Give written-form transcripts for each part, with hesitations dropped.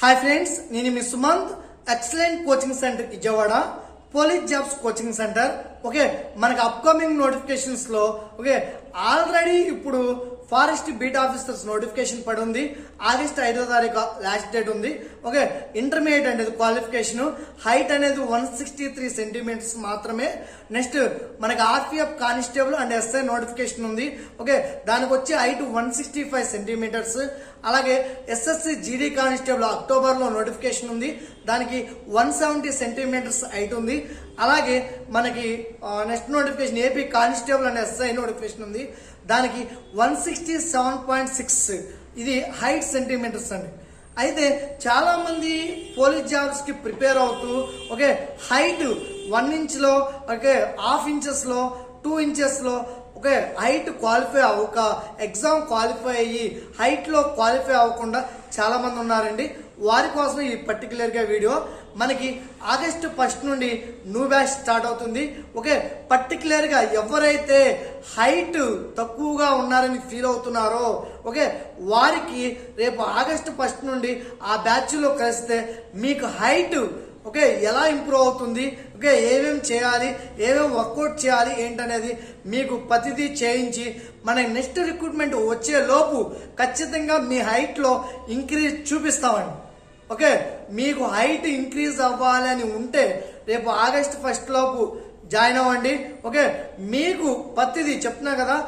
Hi friends, నేను మీ Sumanth. Excellent coaching centre Vijayawada, police jobs coaching centre. Okay, మనకి upcoming notifications లో ఆల్రెడీ ఇప్పుడు ఫారెస్ట్ బీట్ ఆఫీసర్స్ నోటిఫికేషన్ పడి ఉంది. ఆగస్ట్ 5వ తారీఖు లాస్ట్ డేట్ ఉంది. ఓకే, ఇంటర్మీడియట్ అనేది క్వాలిఫికేషన్, హైట్ అనేది 163 సెంటీమీటర్స్ మాత్రమే. నెక్స్ట్ మనకి RPF constable and SI notification ఉంది. ఓకే, దానికి వచ్చి హైట్ 165 సెంటీమీటర్స్. అలాగే ఎస్ఎస్సి జీడీ కానిస్టేబుల్ అక్టోబర్ లో నోటిఫికేషన్ ఉంది, దానికి 170 సెంటీమీటర్స్ హైట్ ఉంది. అలాగే మనకి next notification AP constable and SI notification ఉంది, దానికి 167.6 ఇది హైట్ సెంటీమీటర్స్ అండి. అయితే చాలా మంది పోలీస్ జాబ్స్ కి ప్రిపేర్ అవుతూ ఓకే హైట్ 1 ఇంచ్ లో, ఓకే హాఫ్ ఇంచెస్ లో, 2 ఇంచెస్ లో ఓకే హైట్ క్వాలిఫై అవ్వక ఎగ్జామ్ క్వాలిఫై అయ్యి హైట్ లో క్వాలిఫై అవ్వకుండా చాలా మంది ఉన్నారండి. వారి కోసం ఈ పర్టికులర్ గా వీడియో. మనకి ఆగస్టు 1 నుండి న్యూ బ్యాచ్ స్టార్ట్ అవుతుంది. ఓకే, పర్టికులర్ గా ఎవరైతే హైట్ తక్కువగా ఉన్నారని ఫీల్ అవుతున్నారో ఓకే వారికి రేపు ఆగస్టు 1 నుండి ఆ బ్యాచ్ లో కలిస్తే మీకు హైట్ ఓకే ఎలా ఇంప్రూవ్ అవుతుంది, ఓకే ఏమేమి చేయాలి, ఏమేమి వర్కౌట్ చేయాలి ఏంటనేది మీకు ప్రతిదీ చేయించి మన నెక్స్ట్ రిక్రూట్మెంట్ వచ్చే లోపు ఖచ్చితంగా మీ హైట్ లో ఇంక్రీజ్ చూపిస్తామండి. ఓకే, మీకు హైట్ ఇంక్రీజ్ అవ్వాలి అని ఉంటే రేపు ఆగస్ట్ 1 లోపు జాయిన్ అవ్వండి. ఓకే, మీకు ప్రతిదీ చెప్తున్నా కదా,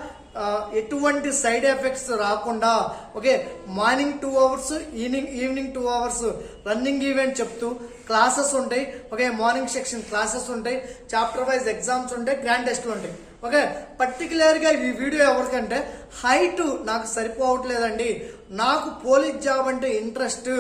ఎటువంటి సైడ్ ఎఫెక్ట్స్ రాకుండా okay morning 2 hours, evening 2 hours running event చెప్తూ క్లాసెస్ ఉంటాయి. ఓకే, మార్నింగ్ సెక్షన్ క్లాసెస్ ఉంటాయి, చాప్టర్ వైజ్ ఎగ్జామ్స్ ఉంటాయి, గ్రాండ్ టెస్ట్లు ఉంటాయి. ఓకే, పర్టికులర్ గా ఈ వీడియో ఎవరికంటే హైట్ నాకు సరిపోవట్లేదండి, నాకు పోలీస్ జాబ్ అంటే ఇంట్రెస్ట్,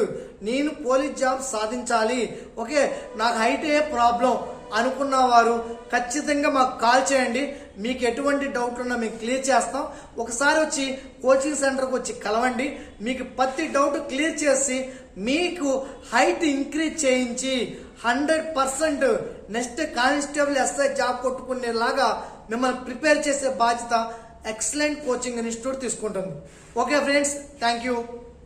నేను పోలీస్ జాబ్ సాధించాలి, ఓకే నాకు హైట్ ఏ ప్రాబ్లం అనుకున్న వారు ఖచ్చితంగా మాకు కాల్ చేయండి. మీకు ఎటువంటి డౌట్ ఉన్నా మేము క్లియర్ చేస్తాం. ఒకసారి వచ్చి కోచింగ్ సెంటర్కి వచ్చి కలవండి, మీకు ప్రతి డౌట్ క్లియర్ చేసి మీకు హైట్ ఇంక్రీజ్ చేయించి 100% నెక్స్ట్ కానిస్టేబుల్ ఎస్ఐ జాబ్ కొట్టుకునేలాగా మిమ్మల్ని ప్రిపేర్ చేసే బాధ్యత ఎక్సలెంట్ కోచింగ్ ఇన్స్టిట్యూట్ తీసుకుంటుంది. Okay friends, thank you.